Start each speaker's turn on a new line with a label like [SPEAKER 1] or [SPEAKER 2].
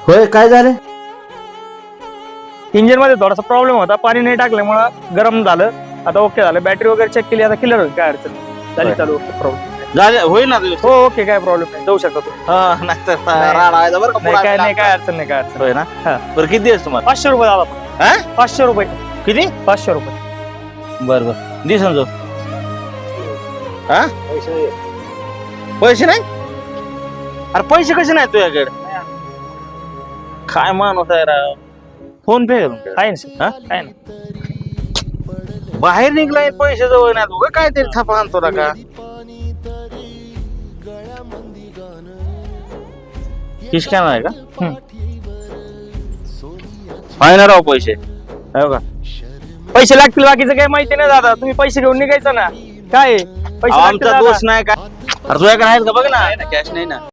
[SPEAKER 1] होय, काय झालं?
[SPEAKER 2] इंजिन मध्ये थोडासा प्रॉब्लेम होता, पाणी नाही टाकल्यामुळं गरम झालं. आता ओके झालं, बॅटरी वगैरे चेक केली, आता क्लिअर होईल, काय अडचण नाही. झाली चालू, प्रॉब्लेम
[SPEAKER 1] झालं होईल ना तुझं?
[SPEAKER 2] हो, ओके, काय प्रॉब्लेम नाही, जाऊ शकता तुम्ही.
[SPEAKER 1] हा, नाहीतर
[SPEAKER 2] नाही.
[SPEAKER 1] राडायचं बरं का
[SPEAKER 2] नाही
[SPEAKER 1] पुढं
[SPEAKER 2] काय
[SPEAKER 1] आपल्याला.
[SPEAKER 2] नाही, काय अडचण नाही, काय अडचण
[SPEAKER 1] होय ना?
[SPEAKER 2] हा.
[SPEAKER 1] बरं, किती दिवस तुम्हाला?
[SPEAKER 2] 500 रुपये दादा.
[SPEAKER 1] हा?
[SPEAKER 2] 500 रुपये.
[SPEAKER 1] किती?
[SPEAKER 2] 500 रुपये.
[SPEAKER 1] बर बर, दे समजू. हा, पैसे नाही? अरे पैसे कसे नाही तुझ्याकडे? काय माणूस आहे राव. फोन पे आहे तुमच्याकडे?
[SPEAKER 2] आहे ना sir?
[SPEAKER 1] हा?
[SPEAKER 2] आहे ना.
[SPEAKER 1] बाहेर निघलाय, पैसे जवळ नाही, तू काहीतरी थापा आणतो ना का? किसक्या नाही का?
[SPEAKER 2] हम्म.
[SPEAKER 1] आहे ना राव पैसे, हो का?
[SPEAKER 2] पैसे लागतील, बाकीचं काही माहिती नाही दादा, तुम्ही पैसे घेऊन निघायचं ना. काय आहे? पैसे लागतील
[SPEAKER 1] आमचा
[SPEAKER 2] दादा.
[SPEAKER 1] दोष नाही का? अरे तुझ्याकडे आहेत का बघ ना.
[SPEAKER 3] कॅश नाही ना.